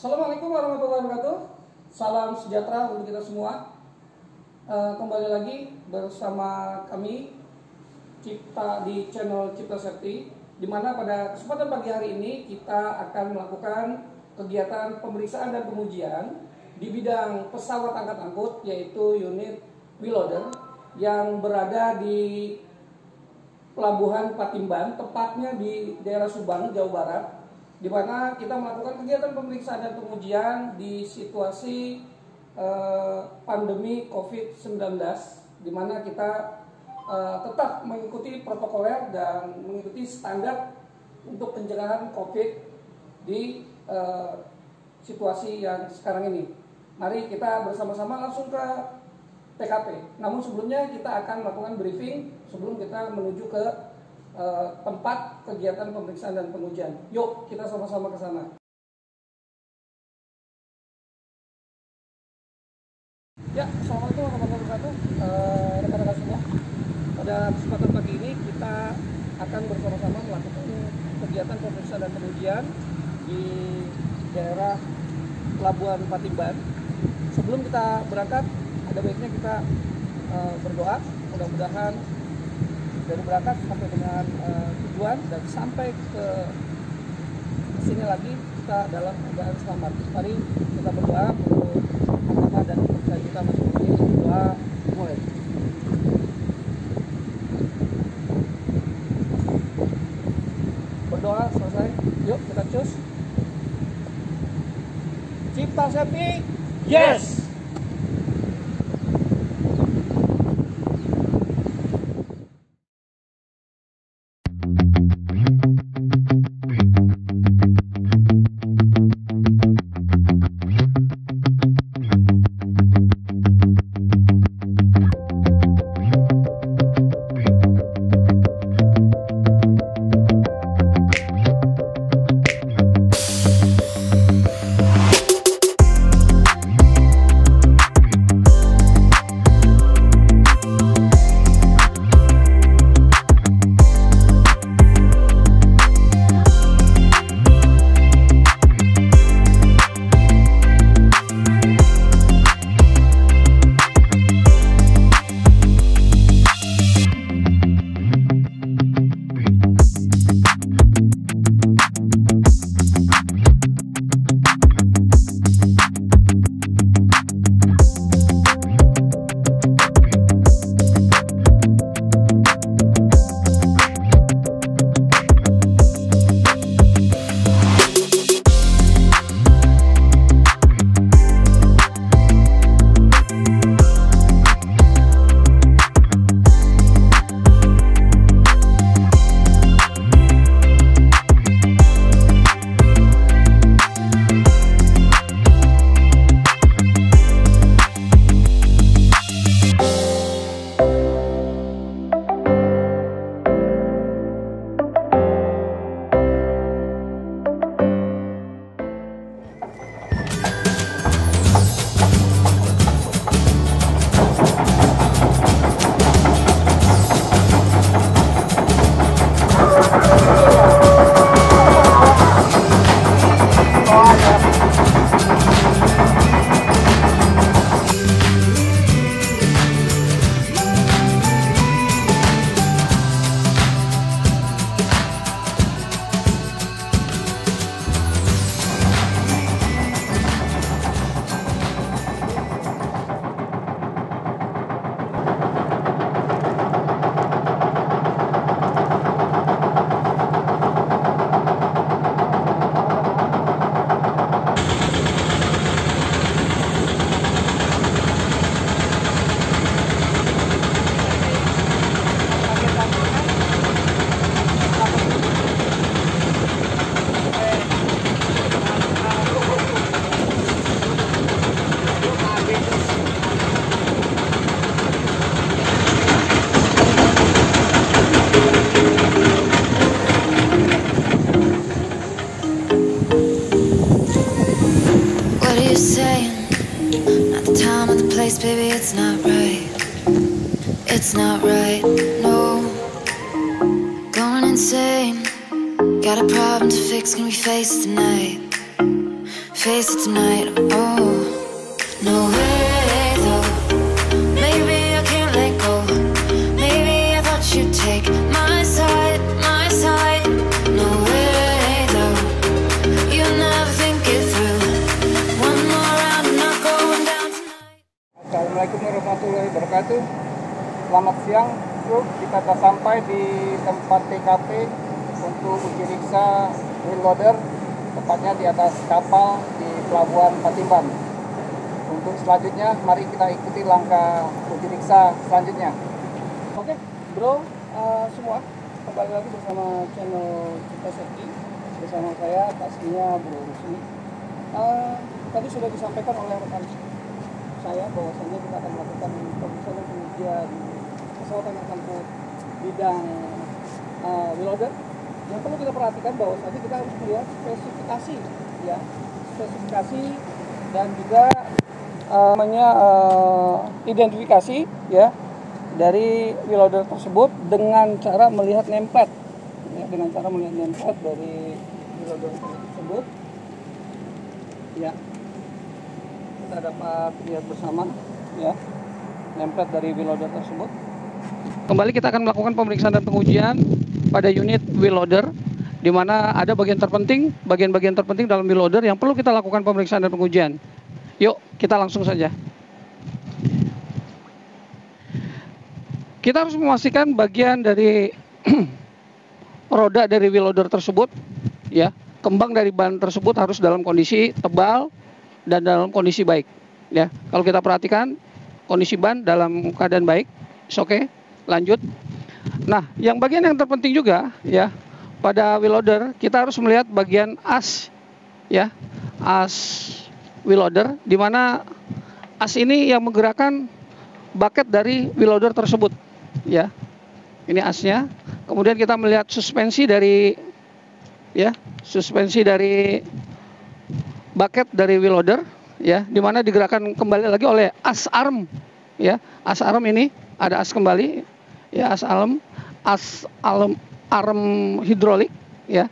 Assalamualaikum warahmatullahi wabarakatuh. Salam sejahtera untuk kita semua. Kembali lagi bersama kami Cipta di channel Cipta Safety, di mana pada kesempatan pagi hari ini kita akan melakukan kegiatan pemeriksaan dan pengujian di bidang pesawat angkat-angkut, yaitu unit wheelloader yang berada di Pelabuhan Patimban, tepatnya di daerah Subang, Jawa Barat, di mana kita melakukan kegiatan pemeriksaan dan pengujian di situasi pandemi COVID-19, di mana kita tetap mengikuti protokoler dan mengikuti standar untuk pencegahan COVID di situasi yang sekarang ini. Mari kita bersama-sama langsung ke TKP. Namun sebelumnya kita akan melakukan briefing sebelum kita menuju ke tempat kegiatan pemeriksaan dan pengujian. Yuk kita sama-sama ke sana. Ya, assalamualaikum warahmatullahi wabarakatuh. Rekan-rekan semua, pada kesempatan pagi ini kita akan bersama-sama melakukan kegiatan pemeriksaan dan pengujian di daerah Pelabuhan Patimban. Sebelum kita berangkat, ada baiknya kita berdoa, mudah-mudahan dari berangkat sampai dengan tujuan dan sampai ke sini lagi kita dalam keadaan selamat. Mari kita berdoa untuk agama dan kepercayaan kita masing-masing. Doa mulai. Berdoa selesai. Yuk kita cus. Cipta Safety, yes. Baby, it's not right. It's not right, no. Going insane. Got a problem to fix, can we face it tonight? face it tonight. Oh, no way though. Maybe I can't let go. Maybe I thought you'd take my side, my side. No way though. You never think it through. One more round and I'm going down tonight. Assalamualaikum warahmatullahi wabarakatuh. Selamat siang, bro. Kita sudah sampai di tempat TKP untuk uji riksa wheel loader, tepatnya di atas kapal di Pelabuhan Patimban. Untuk selanjutnya, mari kita ikuti langkah uji riksa selanjutnya. Oke, bro, semua kembali lagi bersama channel Cipta Safety bersama saya, pastinya Bro Rusli. Tadi sudah disampaikan oleh rekan saya bahwasanya kita akan melakukan pemeriksaan dan pengujian pesawat yang angkut bidang wheel loader. Yang perlu kita perhatikan bahwasanya kita harus melihat spesifikasi, ya, spesifikasi dan juga identifikasi, ya, dari wheel loader tersebut dengan cara melihat nameplate, ya, dengan cara melihat nameplate dari wheel loader tersebut, ya. Kita dapat lihat bersama, ya, nameplate dari wheel loader tersebut. Kembali kita akan melakukan pemeriksaan dan pengujian pada unit wheel loader, di mana ada bagian-bagian terpenting dalam wheel loader yang perlu kita lakukan pemeriksaan dan pengujian. Yuk, kita langsung saja. Kita harus memastikan bagian dari roda dari wheel loader tersebut, ya, kembang dari ban tersebut harus dalam kondisi tebal dan dalam kondisi baik, ya. Kalau kita perhatikan kondisi ban dalam keadaan baik, oke. Lanjut. Nah, yang bagian yang terpenting juga, ya, pada wheel loader kita harus melihat bagian as, ya, as wheel loader, di mana as ini yang menggerakkan bucket dari wheel loader tersebut, ya. Ini asnya. Kemudian kita melihat suspensi dari, ya, suspensi dari bucket dari wheel loader, ya, di mana digerakkan kembali lagi oleh as arm, ya. As arm ini ada as kembali, ya, as arm hidrolik, ya.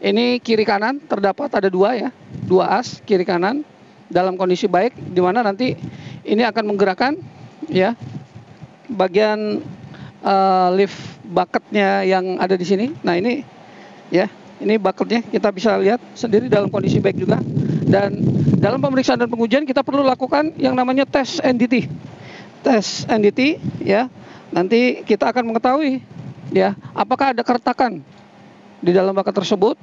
Ini kiri kanan terdapat ada dua, ya, dua as kiri kanan dalam kondisi baik, di mana nanti ini akan menggerakkan, ya, bagian lift bucketnya yang ada di sini. Nah, ini, ya, ini bucketnya kita bisa lihat sendiri dalam kondisi baik juga. Dan dalam pemeriksaan dan pengujian kita perlu lakukan yang namanya tes NDT. Tes NDT, ya. Nanti kita akan mengetahui, ya, apakah ada keretakan di dalam bucket tersebut,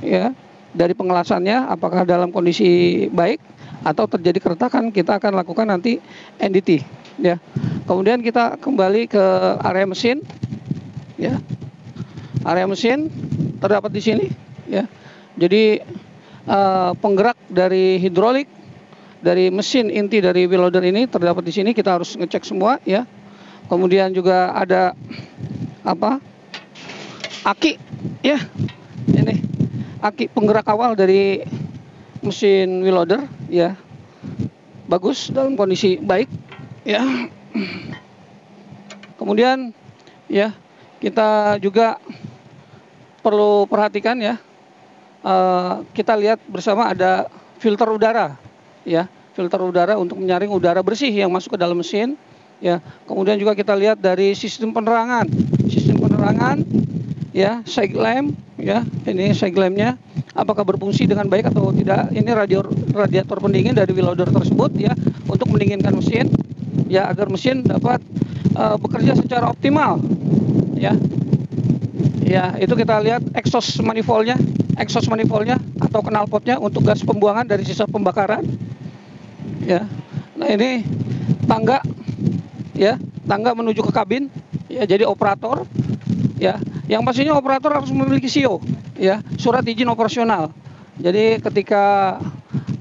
ya, dari pengelasannya apakah dalam kondisi baik atau terjadi keretakan. Kita akan lakukan nanti NDT, ya. Kemudian kita kembali ke area mesin, ya. Area mesin terdapat di sini, ya. Jadi penggerak dari hidrolik dari mesin inti dari wheel loader ini terdapat di sini. Kita harus ngecek semua, ya. Kemudian juga ada apa? Aki, ya. Ini aki penggerak awal dari mesin wheel loader, ya. Bagus, dalam kondisi baik, ya. Kemudian, ya, kita juga perlu perhatikan, ya. Kita lihat bersama ada filter udara, ya, filter udara untuk menyaring udara bersih yang masuk ke dalam mesin, ya. Kemudian juga kita lihat dari sistem penerangan, ya, side lamp, ya, ini side lampnya apakah berfungsi dengan baik atau tidak. Ini radiator pendingin dari wheel loader tersebut, ya, untuk mendinginkan mesin, ya, agar mesin dapat bekerja secara optimal, ya. Ya, itu kita lihat exhaust manifoldnya atau knalpotnya untuk gas pembuangan dari sisa pembakaran, ya. Nah, ini tangga, ya, tangga menuju ke kabin, ya. Jadi operator, ya, yang pastinya operator harus memiliki SIO, ya, surat izin operasional. Jadi ketika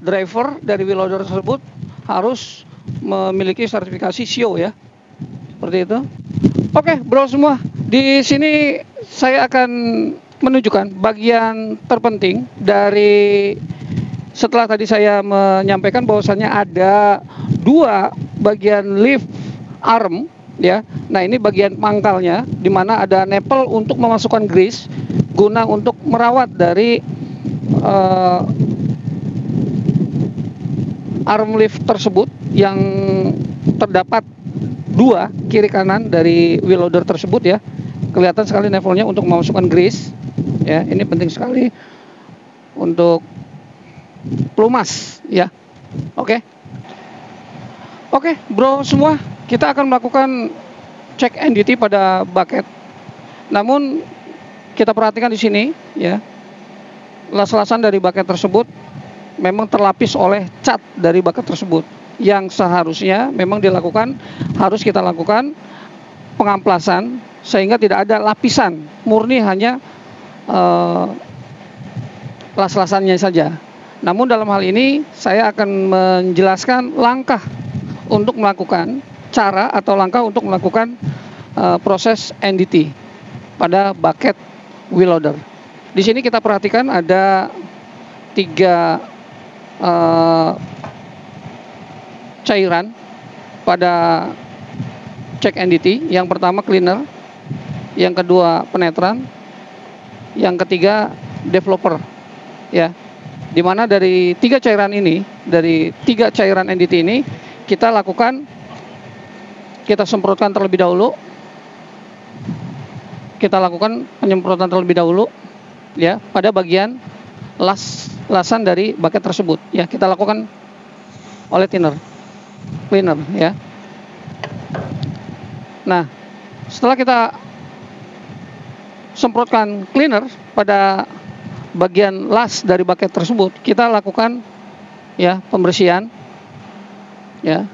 driver dari wheel loader tersebut harus memiliki sertifikasi SIO, ya, seperti itu. Oke, bro semua, di sini saya akan menunjukkan bagian terpenting dari, setelah tadi saya menyampaikan bahwasannya ada dua bagian lift arm, ya. Nah, ini bagian pangkalnya, di mana ada nipple untuk memasukkan grease guna untuk merawat dari arm lift tersebut yang terdapat dua kiri kanan dari wheel loader tersebut ya, kelihatan sekali levelnya untuk memasukkan grease ya. Ini penting sekali untuk pelumas ya. Oke bro semua, kita akan melakukan cek NDT pada bucket. Namun kita perhatikan di sini ya, las-lasan dari bucket tersebut memang terlapis oleh cat dari bucket tersebut, yang seharusnya memang harus kita lakukan pengamplasan sehingga tidak ada lapisan, murni hanya las-lasannya saja. Namun dalam hal ini saya akan menjelaskan langkah untuk melakukan langkah untuk melakukan proses NDT pada bucket wheel loader. Di sini kita perhatikan ada 3 cairan pada cek NDT. Yang pertama cleaner, yang kedua penetran, yang ketiga developer ya. Dimana dari 3 cairan NDT ini kita semprotkan terlebih dahulu. Kita lakukan penyemprotan terlebih dahulu ya pada bagian lasan dari bucket tersebut ya. Kita lakukan oleh cleaner ya. Nah, setelah kita semprotkan cleaner pada bagian las dari bucket tersebut, kita lakukan ya pembersihan ya.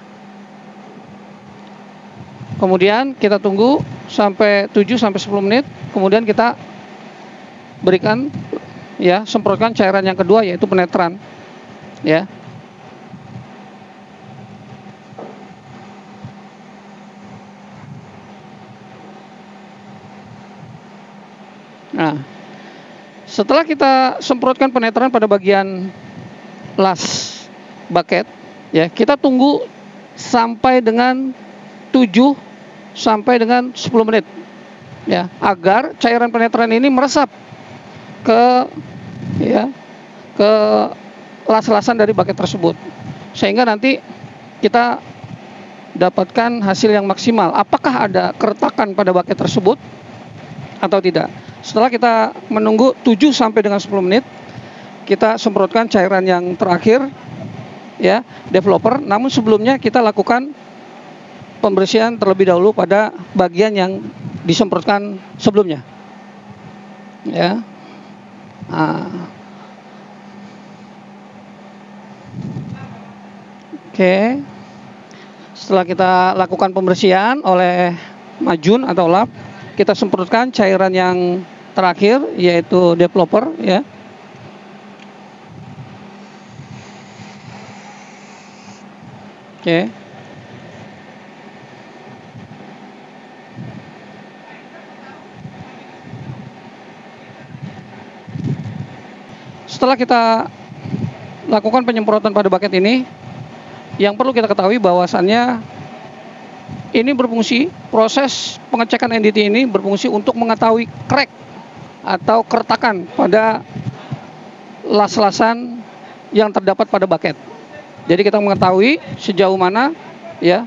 Kemudian kita tunggu sampai 7-10 menit, kemudian kita berikan ya, semprotkan cairan yang kedua yaitu penetran ya. Nah, setelah kita semprotkan penetran pada bagian las bucket ya, kita tunggu sampai dengan 7 sampai dengan 10 menit ya, agar cairan penetran ini meresap ke las-lasan dari bucket tersebut, sehingga nanti kita dapatkan hasil yang maksimal. Apakah ada keretakan pada bucket tersebut atau tidak? Setelah kita menunggu 7 sampai dengan 10 menit, kita semprotkan cairan yang terakhir ya, developer. Namun sebelumnya kita lakukan pembersihan terlebih dahulu pada bagian yang disemprotkan sebelumnya ya. Oke. Setelah kita lakukan pembersihan oleh majun atau lap, kita semprotkan cairan yang terakhir yaitu developer ya. Oke. Setelah kita lakukan penyemprotan pada bucket ini, yang perlu kita ketahui bahwasannya ini berfungsi, proses pengecekan NDT ini berfungsi untuk mengetahui crack atau keretakan pada las-lasan yang terdapat pada bucket. Jadi kita mengetahui sejauh mana ya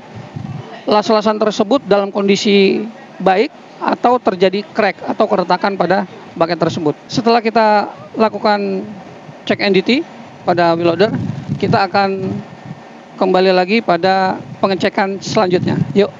las-lasan tersebut dalam kondisi baik atau terjadi crack atau keretakan pada bucket tersebut. Setelah kita lakukan cek NDT pada wheel loader, kita akan kembali lagi pada pengecekan selanjutnya. Yuk.